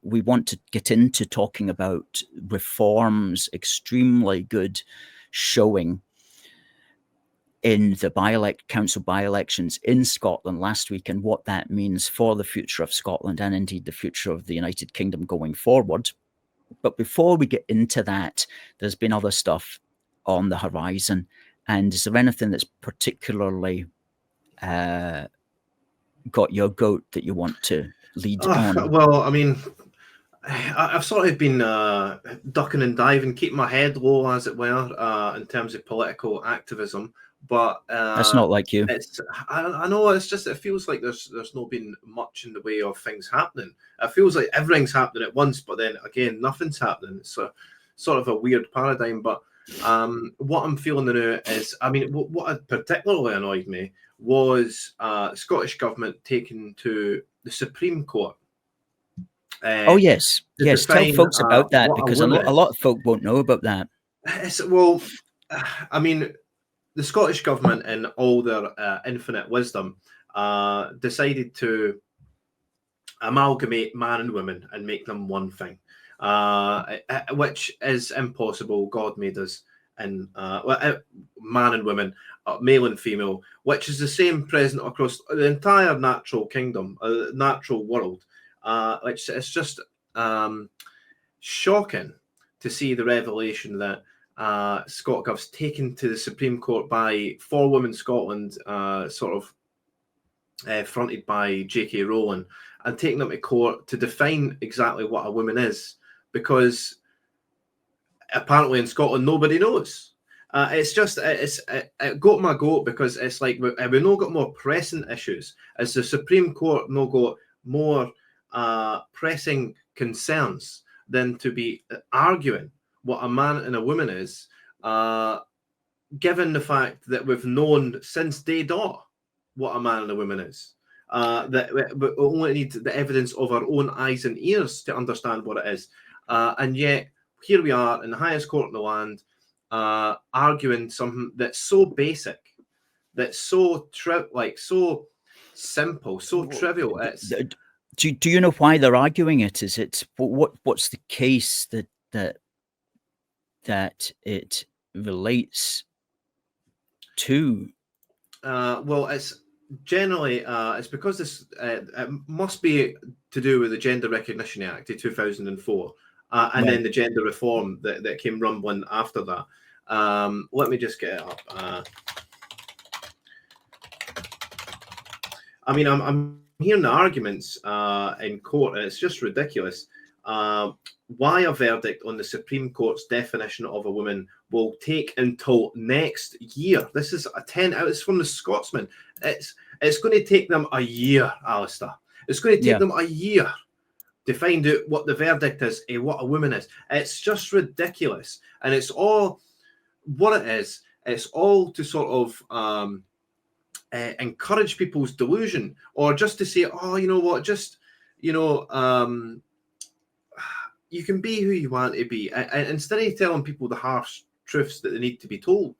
we want to get into talking about Reform's extremely good showing in the council by-elections in Scotland last week, and what that means for the future of Scotland and indeed the future of the United Kingdom going forward. But before we get into that, there's been other stuff on the horizon. And is there anything that's particularly got your goat that you want to lead on? Well, I mean, I've sort of been ducking and diving, keeping my head low, as it were, in terms of political activism. But that's not like you. I know, it's just, it feels like there's not been much in the way of things happening. It feels like everything's happening at once, but then again, nothing's happening. It's sort of a weird paradigm. But what I'm feeling now is, I mean, what particularly annoyed me was the Scottish government taking to the Supreme Court. Oh yes, yes. Tell folks about that, because a lot of folk won't know about that. Well, I mean, the Scottish government, in all their infinite wisdom, decided to amalgamate man and woman and make them one thing, which is impossible. God made us in man and woman, male and female, which is the same present across the entire natural kingdom, natural world. Which it's just shocking to see the revelation that ScotGov's taken to the Supreme Court by For Women Scotland, sort of fronted by J.K. Rowling, and taking them to court to define exactly what a woman is, because apparently in Scotland nobody knows. It's just, it got my goat, because it's like we've not got more pressing issues. As the Supreme Court not got more pressing concerns than to be arguing what a man and a woman is, given the fact that we've known since day dot what a man and a woman is. That we only need the evidence of our own eyes and ears to understand what it is. And yet, here we are in the highest court in the land, arguing something that's so basic, that's so so simple, so trivial. It's... Do you know why they're arguing it? Is it what's the case that it relates to? Well, it's generally it's because this it must be to do with the Gender Recognition Act of 2004, and then the gender reform that came rumbling after that. Let me just get it up. I mean, I'm hearing the arguments in court, and it's just ridiculous. Why a verdict on the Supreme Court's definition of a woman will take until next year. This is a 10 out. It's from the Scotsman. It's going to take them a year, Alistair. It's going to take them a year to find out what the verdict is, what a woman is. It's just ridiculous, and it's all what it is. It's all to sort of encourage people's delusion, or just to say, oh, you know what, just, you know, you can be who you want to be, and instead of telling people the harsh truths that they need to be told,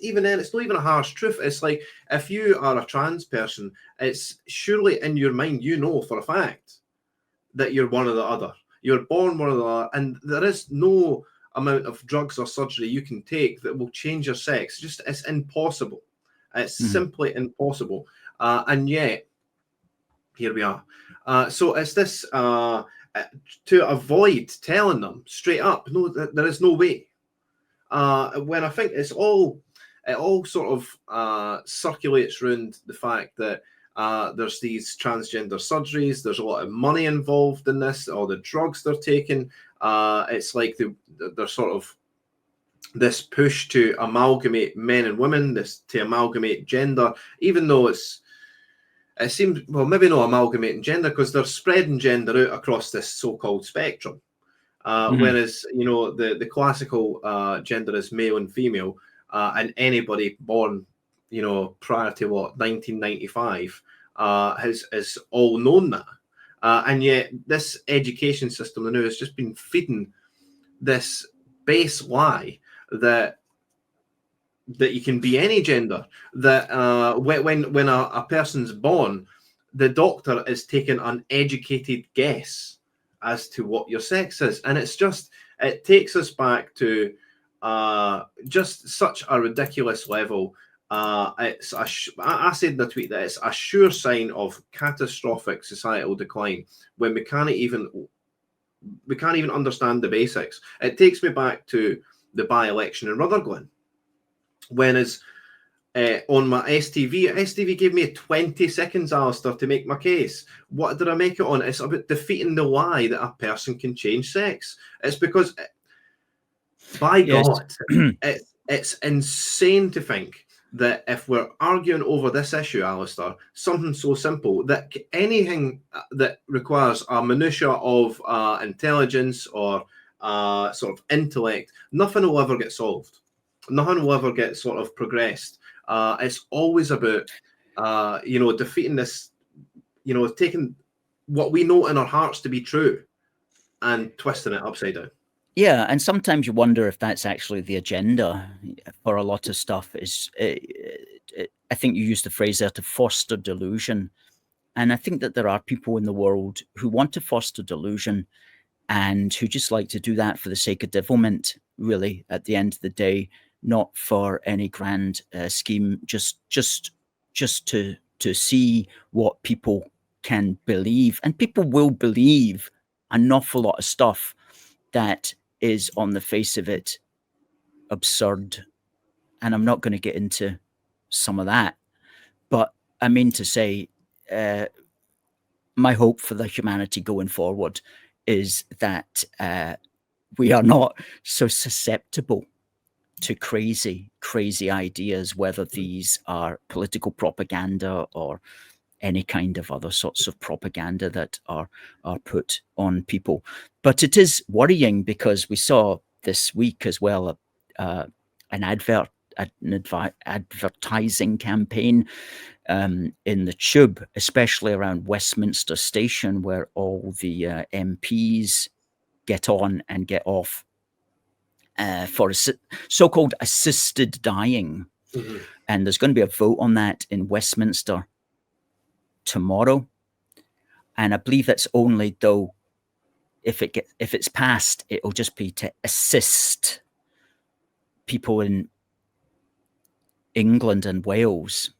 even then, it's not even a harsh truth. It's like, if you are a trans person, it's surely in your mind, you know for a fact that you're one or the other. You're born one or the other, and there is no amount of drugs or surgery you can take that will change your sex. Just, it's impossible. It's simply impossible. And yet, here we are. So it's this to avoid telling them straight up, no, there is no way. When I think it all sort of circulates around the fact that there's these transgender surgeries, there's a lot of money involved in this, all the drugs they're taking. It's like they're sort of this push to amalgamate men and women, to amalgamate gender, even though it seems, well, maybe not amalgamating gender, because they're spreading gender out across this so-called spectrum. Whereas, you know, the classical gender is male and female, and anybody born, you know, prior to 1995 has all known that. And yet this education system now has just been feeding this base lie that you can be any gender, that when a person's born, the doctor is taking an educated guess as to what your sex is. And it's just, it takes us back to just such a ridiculous level. It's I said in the tweet that it's a sure sign of catastrophic societal decline when we can't even understand the basics. It takes me back to the by-election in Rutherglen, when on my STV gave me 20 seconds, Alistair, to make my case. What did I make it on? It's about defeating the lie that a person can change sex. It's because, by God, it's insane to think that if we're arguing over this issue, Alistair, something so simple, that anything that requires a minutiae of intelligence or sort of intellect, nothing will ever get solved. Nothing will ever get sort of progressed. It's always about, defeating this, taking what we know in our hearts to be true and twisting it upside down. Yeah, and sometimes you wonder if that's actually the agenda for a lot of stuff. I think you used the phrase there, to foster delusion. And I think that there are people in the world who want to foster delusion and who just like to do that for the sake of devilment, really, at the end of the day, not for any grand scheme, just to see what people can believe. And people will believe an awful lot of stuff that is, on the face of it, absurd. And I'm not going to get into some of that. But I mean to say, my hope for the humanity going forward is that we are not so susceptible to crazy ideas, whether these are political propaganda or any kind of other sorts of propaganda that are put on people. But it is worrying because we saw this week as well an advertising campaign in the Tube, especially around Westminster Station, where all the MPs get on and get off for so-called assisted dying. Mm-hmm. And there's going to be a vote on that in Westminster tomorrow, and I believe that's only, though, if it's passed, it'll just be to assist people in England and Wales.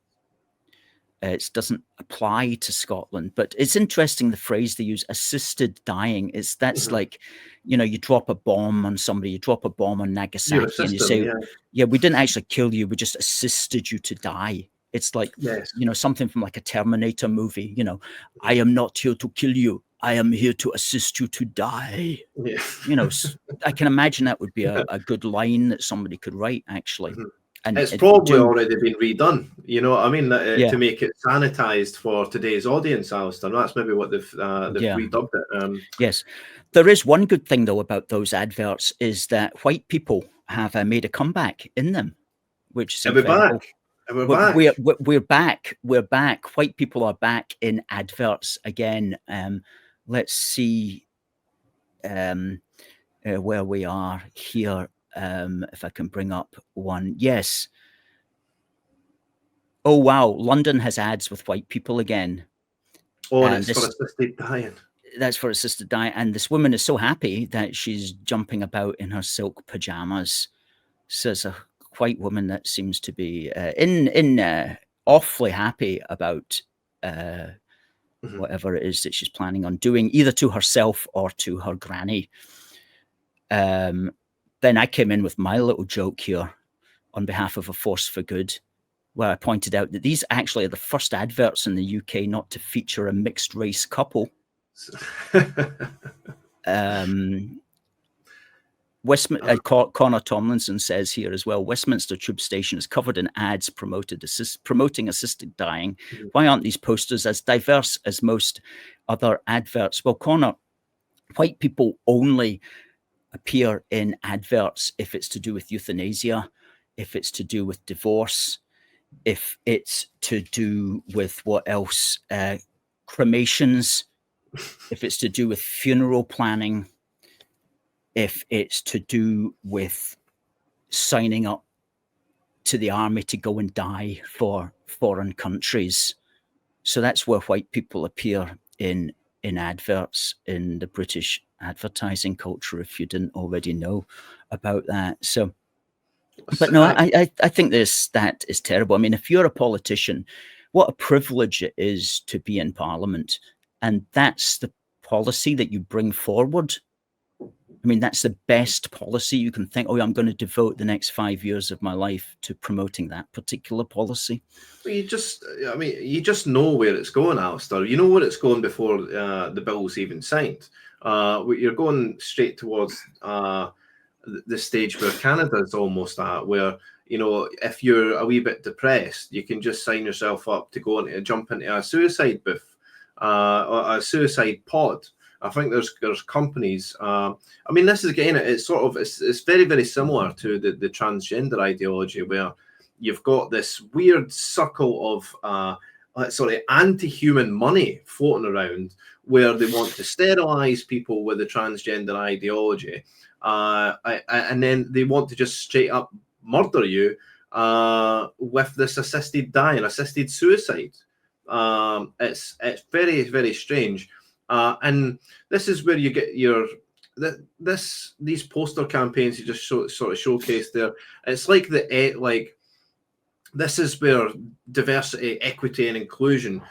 It doesn't apply to Scotland, but it's interesting the phrase they use, assisted dying. That's like, you drop a bomb on somebody, you drop a bomb on Nagasaki, and you say, yeah, we didn't actually kill you, we just assisted you to die. It's like, something from like a Terminator movie, I am not here to kill you. I am here to assist you to die. Yeah. I can imagine that would be a good line that somebody could write, actually. Mm-hmm. And it's probably already been redone, to make it sanitized for today's audience, Alistair. That's maybe what they've redubbed it. Yes. There is one good thing, though, about those adverts, is that white people have made a comeback in them, which is incredible. We're back. We're back. White people are back in adverts again. Let's see where we are here. If I can bring up one. Yes. Oh, wow. London has ads with white people again. Oh, and it's for assisted dying. That's for assisted dying. And this woman is so happy that she's jumping about in her silk pajamas. So it's a white woman that seems to be awfully happy about whatever it is that she's planning on doing, either to herself or to her granny. Then I came in with my little joke here on behalf of A Force for Good, where I pointed out that these actually are the first adverts in the UK not to feature a mixed race couple. Connor Tomlinson says here as well, Westminster Tube Station is covered in ads promoting assisted dying. Why aren't these posters as diverse as most other adverts? Well, Connor, white people only appear in adverts if it's to do with euthanasia, if it's to do with divorce, if it's to do with what else? Cremations, if it's to do with funeral planning, if it's to do with signing up to the army to go and die for foreign countries. So that's where white people appear in adverts in the British advertising culture, if you didn't already know about that. So, but no, I think that is terrible. I mean, if you're a politician, what a privilege it is to be in Parliament, and that's the policy that you bring forward. I mean, that's the best policy you can think, oh, I'm going to devote the next 5 years of my life to promoting that particular policy. Well, you just know where it's going, Alistair. You know where it's going before the bill's even signed. You're going straight towards the stage where Canada's almost at, where, you know, if you're a wee bit depressed, you can just sign yourself up to jump into a suicide booth, or a suicide pod. I think there's companies. I mean, this is again, it's very, very similar to the transgender ideology, where you've got this weird circle of sort of anti-human money floating around, where they want to sterilize people with the transgender ideology, and then they want to just straight up murder you with this assisted dying, assisted suicide. It's very, very strange. And this is where you get these poster campaigns you just sort of showcase there. It's like this is where diversity, equity, and inclusion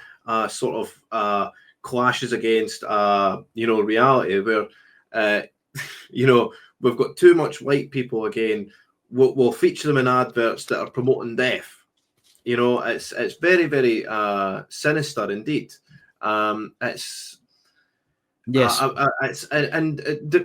sort of clashes against reality, where we've got too much white people again. We'll feature them in adverts that are promoting death. It's very, very sinister indeed. It's yes,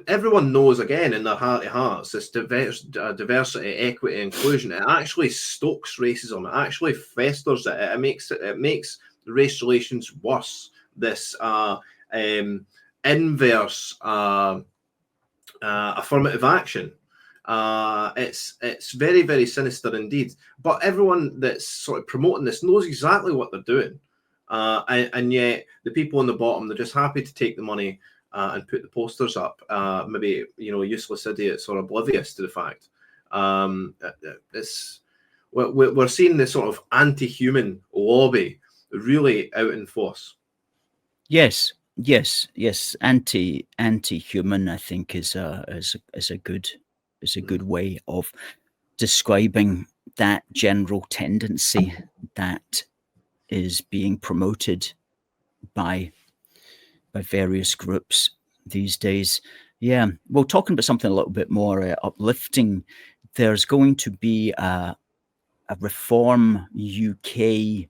everyone knows again in their heart of hearts this diversity, equity, inclusion. It actually stokes racism. It actually festers it. It makes race relations worse. This inverse affirmative action. It's very, very sinister indeed. But everyone that's sort of promoting this knows exactly what they're doing. And yet the people on the bottom, they're just happy to take the money and put the posters up. Maybe, useless idiots or oblivious to the fact. We're seeing this sort of anti-human lobby really out in force. Yes. Anti-human, I think, is a good way of describing that general tendency that is being promoted by various groups these days. Yeah. Well, talking about something a little bit more uplifting, there's going to be a Reform UK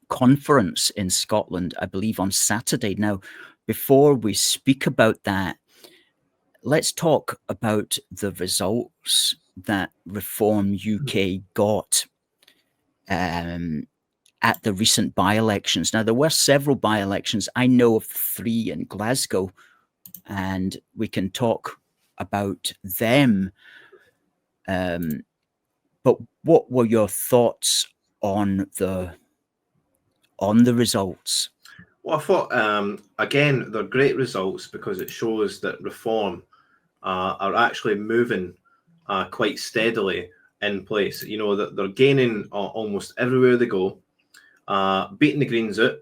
conference in Scotland, I believe, on Saturday. Now, before we speak about that, let's talk about the results that Reform UK got at the recent by-elections. Now, there were several by-elections. I know of 3 in Glasgow, and we can talk about them. But what were your thoughts on the results? Well, I thought, again, they're great results because it shows that Reform are actually moving quite steadily in place. That they're gaining almost everywhere they go, beating the Greens out,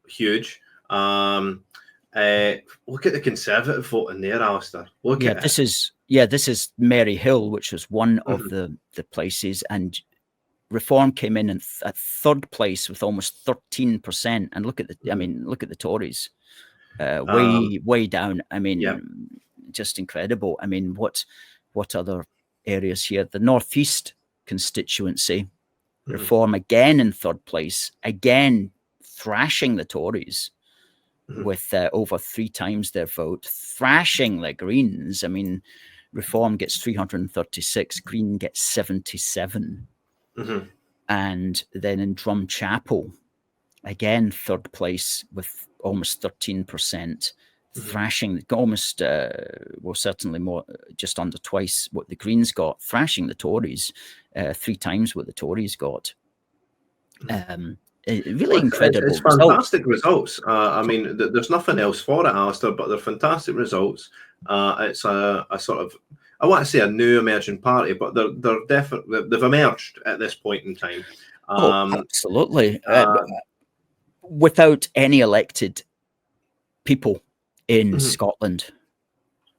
huge. Look at the Conservative vote in there, Alistair. This is Mary Hill, which was one of the places, and Reform came in at 3rd place with almost 13%. And look at the Tories, way down. I mean, just incredible. I mean, what other areas here? The Northeast constituency, Reform again in 3rd place, again thrashing the Tories with over 3 times their vote, thrashing the Greens. I mean, Reform gets 336, Green gets 77. And then in Drumchapel, again 3rd place with almost 13%, thrashing almost certainly more, just under twice what the Greens got, thrashing the Tories, 3 times what the Tories got. Really incredible. It's fantastic results. I mean, there's nothing else for it, Alistair, but they're fantastic results. It's a sort of, I want to say a new emerging party, but they're definitely, they've emerged at this point in time. Absolutely. Without any elected people in Scotland,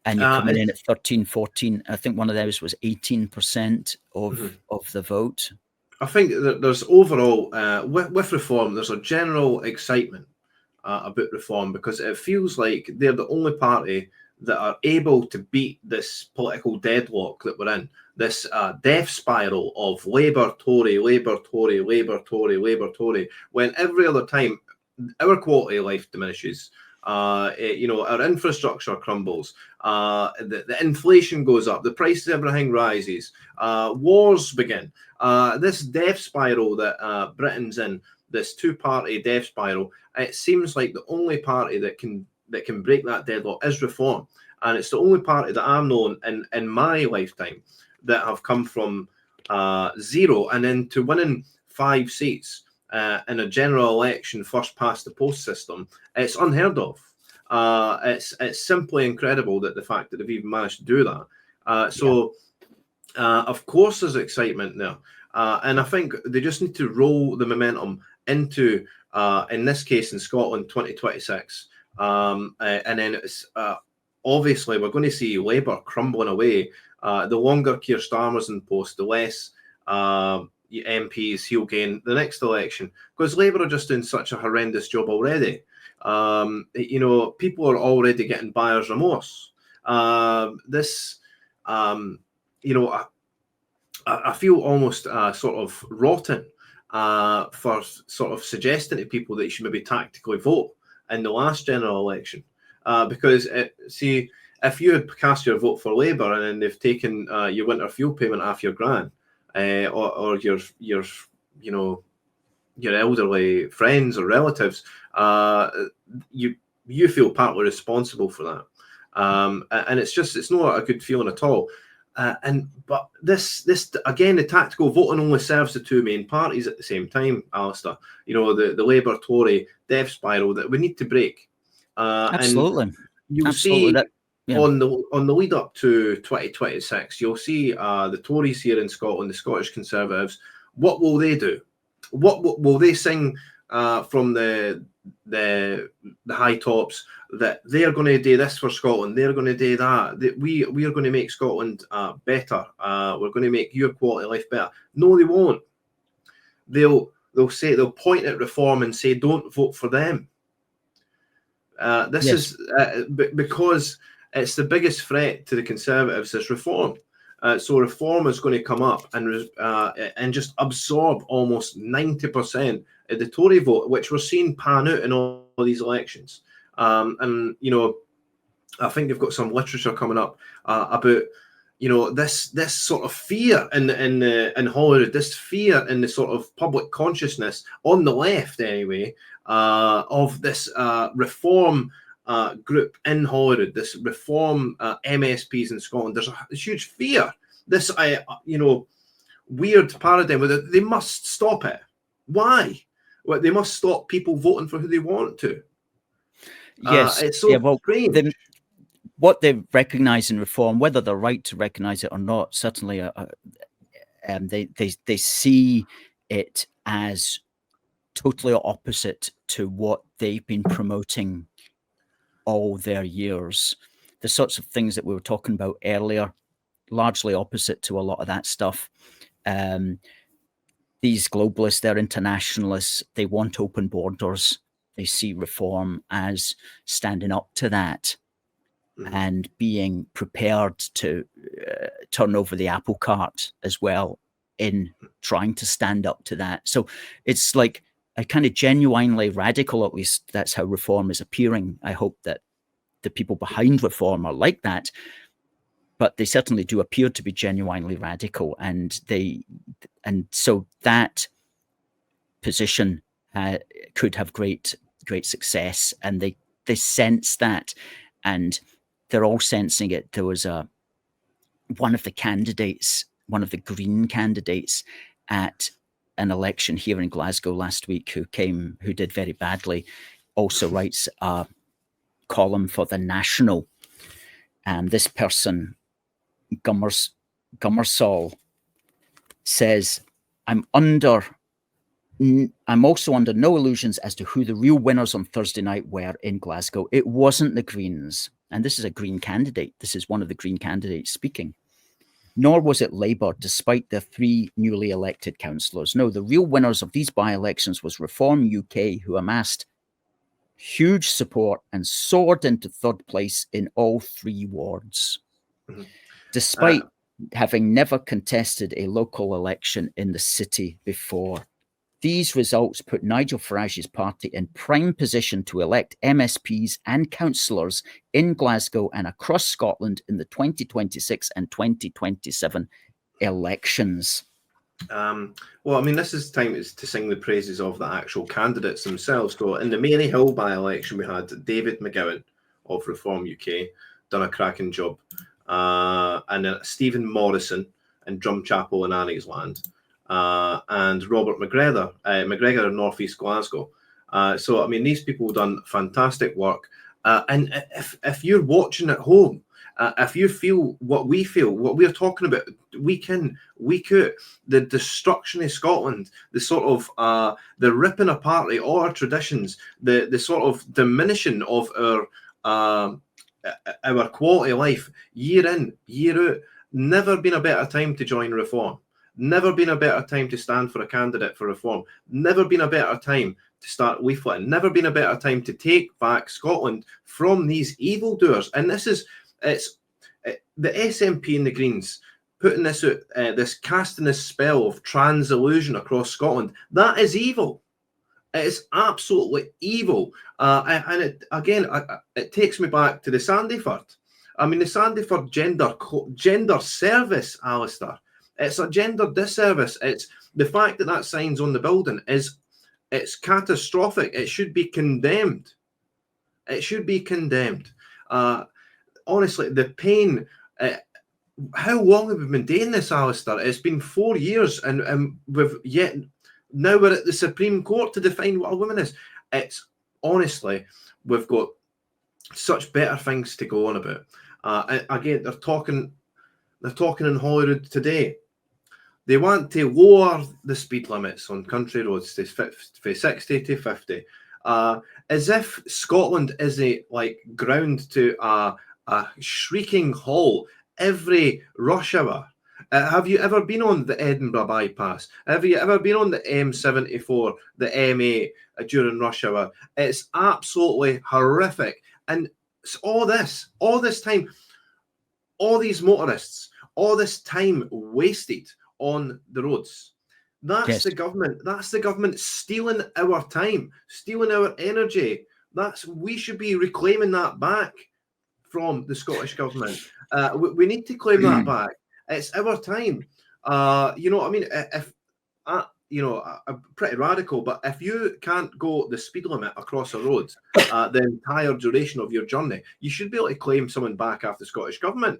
and you're coming in at 13, 14. I think one of those was 18% of the vote. I think that there's overall, with reform, there's a general excitement about reform because it feels like they're the only party that are able to beat this political deadlock that we're in, this death spiral of Labour, Tory, Labour, Tory, Labour, Tory, Labour, Tory, when every other time our quality of life diminishes. Our infrastructure crumbles, the inflation goes up, the price of everything rises, wars begin. This death spiral that Britain's in, this two-party death spiral, it seems like the only party that can break that deadlock is reform, and it's the only party that I've known in my lifetime that have come from zero and then to winning 5 seats in a general election, first past the post system. It's unheard of. It's simply incredible that the fact that they've even managed to do that. Of course, there's excitement there, and I think they just need to roll the momentum into, in this case, in Scotland, 2026, and then it's obviously we're going to see Labour crumbling away. The longer Keir Starmer's in post, the less MPs he'll gain the next election, because Labour are just doing such a horrendous job already. People are already getting buyer's remorse. I feel almost sort of rotten for sort of suggesting to people that you should maybe tactically vote in the last general election, because if you had cast your vote for Labour and then they've taken your winter fuel payment off your grand, or your elderly friends or relatives, you feel partly responsible for that, and it's not a good feeling at all. But this again, the tactical voting only serves the two main parties at the same time, Alistair. The Labour Tory death spiral that we need to break. Absolutely. And you'll see on the lead up to 2026, you'll see the Tories here in Scotland, the Scottish Conservatives. What will they do? What will they sing from the high tops, that they're going to do this for Scotland, they're going to do that, that we are going to make Scotland better, we're going to make your quality of life better? No, they won't. They'll point at reform and say, don't vote for them. This is because it's the biggest threat to the Conservatives is reform. So reform is going to come up and just absorb almost 90% of the Tory vote, which we're seeing pan out in all these elections. I think they've got some literature coming up about this sort of fear in Holyrood, this fear in the sort of public consciousness on the left anyway, of this reform group in Holyrood, this reform MSPs in Scotland. There's a huge fear. This weird paradigm where they must stop it. Why? Well, they must stop people voting for who they want to. Yes, it's so strange. What they recognise in reform, whether they're right to recognise it or not, certainly they see it as totally opposite to what they've been promoting all their years. The sorts of things that we were talking about earlier, largely opposite to a lot of that stuff. These globalists, they're internationalists, they want open borders. They see reform as standing up to that and being prepared to turn over the apple cart as well in trying to stand up to that. So it's like a kind of genuinely radical, at least that's how reform is appearing. I hope that the people behind reform are like that, but they certainly do appear to be genuinely radical, and so that position could have great success, and they sense that, and they're all sensing it. There was one of the Green candidates at an election here in Glasgow last week who did very badly, also writes a column for The National, and this person, Gummersall, says, I'm under I'm also under no illusions as to who the real winners on Thursday night were in Glasgow. It wasn't the Greens. And this is a Green candidate. This is one of the Green candidates speaking. Nor was it Labour, despite their 3 newly elected councillors. No, the real winners of these by-elections was Reform UK, who amassed huge support and soared into 3rd place in all 3 wards, despite having never contested a local election in the city before. These results put Nigel Farage's party in prime position to elect MSPs and councillors in Glasgow and across Scotland in the 2026 and 2027 elections. Well, I mean, this is time to sing the praises of the actual candidates themselves. So in the Maryhill by-election, we had David McGowan of Reform UK, done a cracking job. And then Stephen Morrison in Drumchapel in Annie's Land. And Robert McGregor in North East Glasgow. So, I mean, these people have done fantastic work. And if you're watching at home, if you feel, what we're talking about, week in, week out, the destruction of Scotland, the sort of the ripping apart of all our traditions, the sort of diminishing of our quality of life, year in, year out, never been a better time to join Reform. Never been a better time to stand for a candidate for Reform. Never been a better time to start leafleting. Never been a better time to take back Scotland from these evildoers. And it's the SNP and the Greens putting this out, casting this spell of trans illusion across Scotland. That is evil. It is absolutely evil. And it takes me back to the Sandyford. I mean, the Sandyford gender service, Alistair. It's a gender disservice. It's the fact that sign's on the building it's catastrophic. It should be condemned. It should be condemned. Honestly, the pain. How long have we been doing this, Alistair? It's been 4 years, and now we're at the Supreme Court to define what a woman is. It's honestly, we've got such better things to go on about. Again, they're talking in Holyrood today. They want to lower the speed limits on country roads to 60 to 50, as if Scotland isn't like ground to a shrieking halt every rush hour. Have you ever been on the Edinburgh bypass? Have you ever been on the M74, the M8 during rush hour? It's absolutely horrific. And all this time, all these motorists, all this time wasted on the roads. That's the government. That's the government stealing our time, stealing our energy. We should be reclaiming that back from the Scottish government. We need to claim that back. It's our time. You know, I mean, if I'm pretty radical, but if you can't go the speed limit across a road the entire duration of your journey, you should be able to claim someone back after the Scottish government.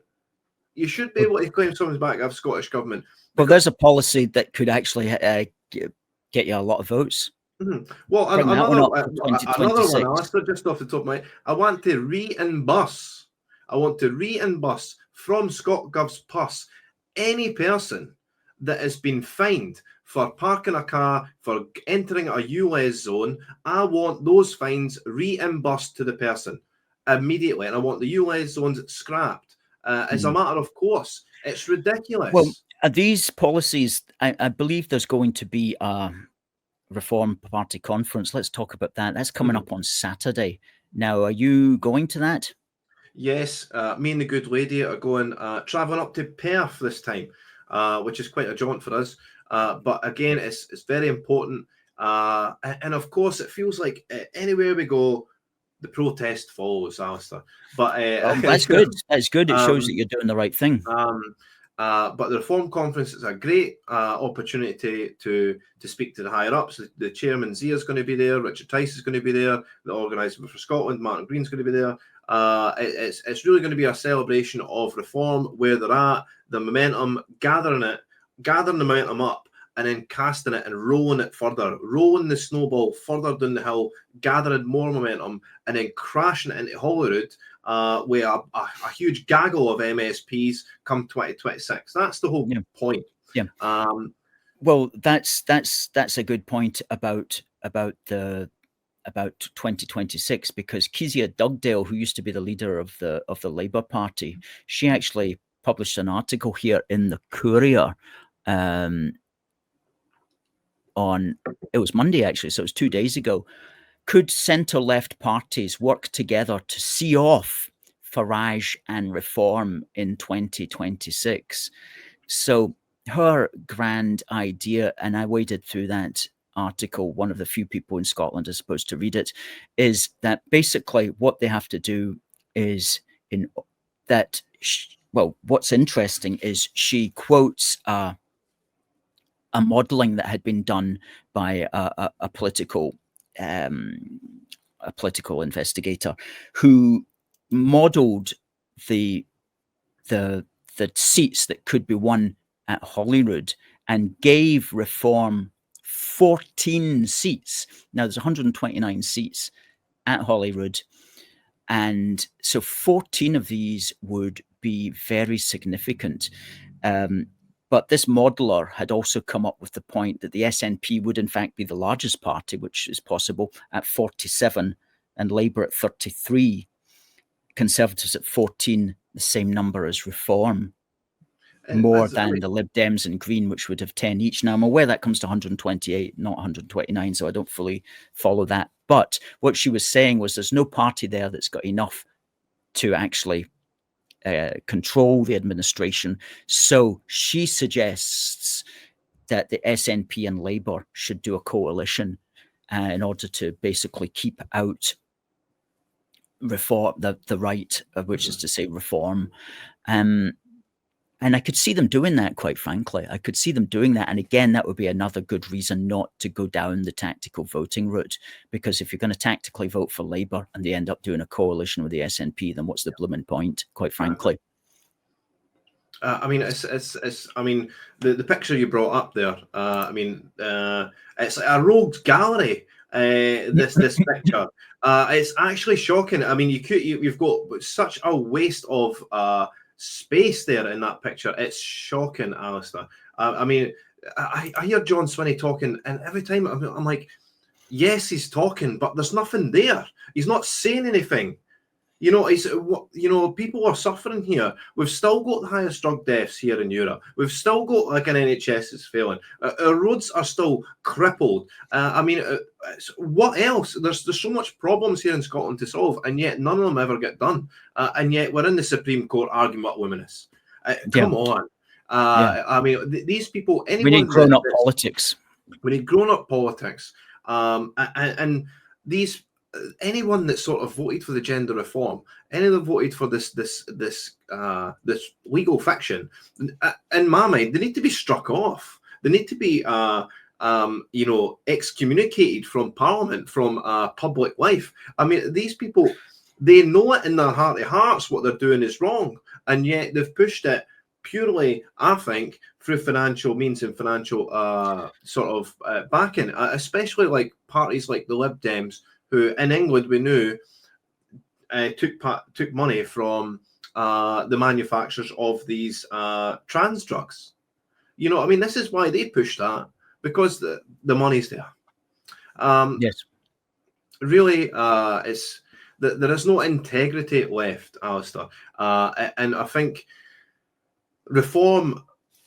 You should be able to claim someone back after Scottish government. Well, there's a policy that could actually get you a lot of votes. Mm-hmm. Well, another one, Alistair, just off the top of my head, I want to re-imburse. I want to re-imburse from ScotGov's purse any person that has been fined for parking a car, for entering a ULEZ zone. I want those fines reimbursed to the person immediately, and I want the ULEZ zones scrapped as a matter of course. It's ridiculous. Well, these policies, I believe there's going to be a Reform Party conference. Let's talk about that. That's coming up on Saturday. Now, are you going to that? Yes, me and the good lady are going, travelling up to Perth this time, which is quite a jaunt for us. But again, it's very important. And of course, it feels like anywhere we go, the protest follows, Alistair. But that's good. That's good. It shows that you're doing the right thing. But the Reform Conference is a great opportunity to speak to the higher ups. The chairman Zia is going to be there. Richard Tice is going to be there. The organiser for Scotland, Martin Green's going to be there. It's really going to be a celebration of reform, where they're at, the momentum, gathering the momentum up, and then casting it and rolling it further, rolling the snowball further down the hill, gathering more momentum, and then crashing it into Holyrood with a huge gaggle of MSPs come 2026. That's the whole point. Yeah. Well, that's a good point about 2026, because Kezia Dugdale, who used to be the leader of the Labour Party, she actually published an article here in the Courier on, it was Monday actually, so it was 2 days ago. Could centre-left parties work together to see off Farage and Reform in 2026? So her grand idea, and I waded through that article, one of the few people in Scotland is supposed to read it, is that basically what they have to do is well, what's interesting is she quotes a modelling that had been done by a political investigator who modelled the seats that could be won at Holyrood and gave Reform 14 seats. Now there's 129 seats at Holyrood, and so 14 of these would be very significant. But this modeler had also come up with the point that the SNP would in fact be the largest party, which is possible, at 47, and Labour at 33, Conservatives at 14, the same number as Reform, more than the Lib Dems and Green, which would have 10 each. Now, I'm aware that comes to 128, not 129, so I don't fully follow that. But what she was saying was there's no party there that's got enough to actually control the administration. So she suggests that the SNP and Labour should do a coalition in order to basically keep out Reform, the right, which is to say Reform. And I could see them doing that, quite frankly. I could see them doing that. And again, that would be another good reason not to go down the tactical voting route. Because if you're going to tactically vote for Labour and they end up doing a coalition with the SNP, then what's the blooming point, quite frankly? I mean, I mean, the picture you brought up there. I mean, it's a rogues gallery. This picture. It's actually shocking. I mean, you've got such a waste of space there in that picture. It's shocking, Alistair. I mean, I hear John Swinney talking, and every time I'm like, yes, he's talking, but there's nothing there. He's not saying anything. You know, people are suffering here. We've still got the highest drug deaths here in Europe. We've still got like an NHS is failing. Our roads are still crippled. I mean, what else? There's so much problems here in Scotland to solve, and yet none of them ever get done. And yet we're in the Supreme Court arguing what womenist. Come on. I mean, these people. We need grown-up politics. We need grown-up politics. And these. Anyone that sort of voted for the gender reform, anyone that voted for this legal fiction, in my mind, they need to be struck off. They need to be, you know, excommunicated from Parliament, from public life. I mean, these people, they know it in their heart of hearts what they're doing is wrong, and yet they've pushed it purely, I think, through financial means and financial sort of backing, especially like parties like the Lib Dems, who in England we knew took money from the manufacturers of these trans drugs. You know, I mean, this is why they push that, because the money's there. Yes. Really, it's that there is no integrity left, Alistair. And I think reform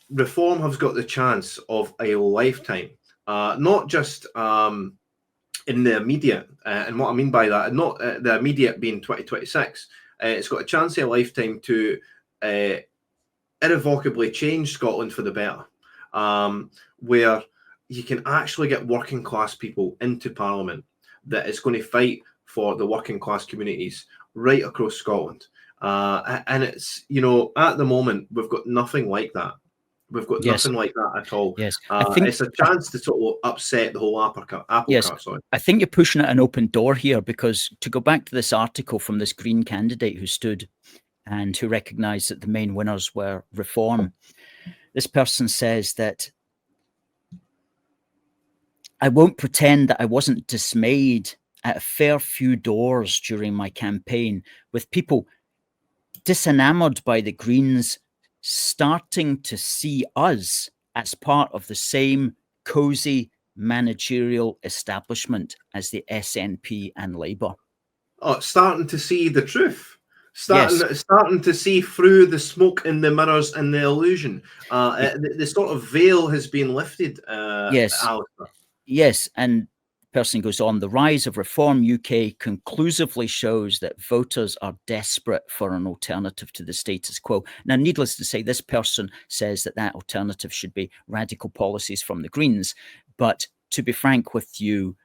has got the chance of a lifetime, not just in the immediate, and what I mean by that, not the immediate being 2026, it's got a chance of a lifetime to irrevocably change Scotland for the better, where you can actually get working class people into Parliament that is going to fight for the working class communities right across Scotland. And it's, you know, at the moment, we've got nothing like that. We've got nothing like that at all. Yes, I think it's a chance to sort of upset the whole apple cart. Sorry. I think you're pushing at an open door here, because to go back to this article from this Green candidate who stood and who recognised that the main winners were Reform, this person says that I won't pretend that I wasn't dismayed at a fair few doors during my campaign, with people disenamoured by the Greens starting to see us as part of the same cosy managerial establishment as the SNP and Labour. Oh, starting to see the truth. Yes. Starting to see through the smoke and the mirrors and the illusion. The sort of veil has been lifted, Yes. Alistair. Yes, and person goes on, the rise of Reform UK conclusively shows that voters are desperate for an alternative to the status quo. Now, needless to say, this person says that that alternative should be radical policies from the Greens. But to be frank with you,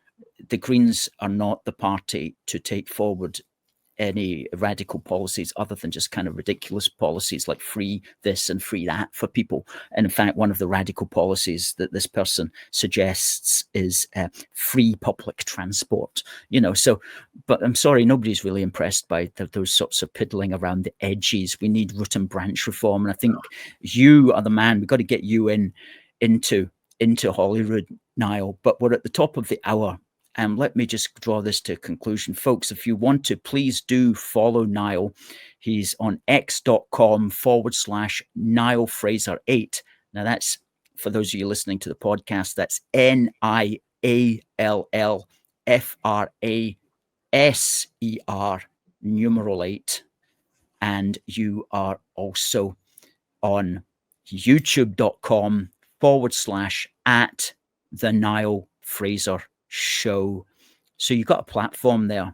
the Greens are not the party to take forward any radical policies other than just kind of ridiculous policies like free this and free that for people. And in fact, one of the radical policies that this person suggests is free public transport, you know. So, but I'm sorry, nobody's really impressed by those sorts of piddling around the edges. We need root and branch reform. And I think you are the man. We've got to get you into Holyrood, Niall. But we're at the top of the hour. And let me just draw this to a conclusion. Folks, if you want to, please do follow Niall. He's on x.com/Niall Fraser 8. Now, that's, for those of you listening to the podcast, that's NIALLFRASER numeral 8. And you are also on youtube.com/@the Niall Fraser Show. So you've got a platform there,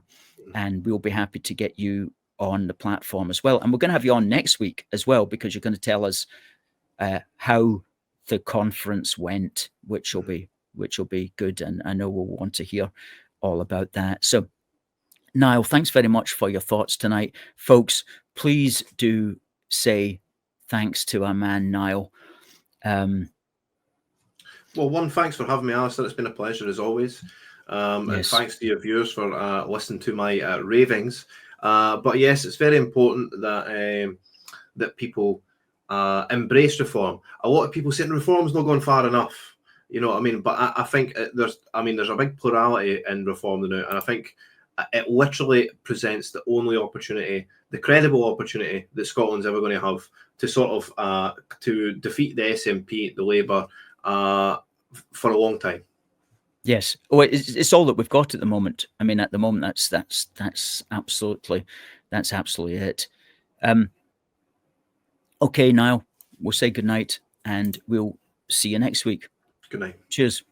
and we'll be happy to get you on the platform as well. And we're going to have you on next week as well, because you're going to tell us how the conference went, which will be good. And I know we'll want to hear all about that. So Niall, thanks very much for your thoughts tonight. Folks, please do say thanks to our man, Niall. Well, one, thanks for having me, Alistair. It's been a pleasure as always. And thanks to your viewers for listening to my ravings. But yes, it's very important that that people embrace reform. A lot of people saying reform's not going far enough. You know what I mean? But I think there's a big plurality in reform now, and I think it literally presents the only opportunity, the credible opportunity that Scotland's ever going to have to sort of to defeat the SNP, the Labour, for a long time. Yes. Oh, it's all that we've got at the moment. I mean, at the moment, that's absolutely it. Okay, Niall, we'll say good night, and we'll see you next week. Good night. Cheers.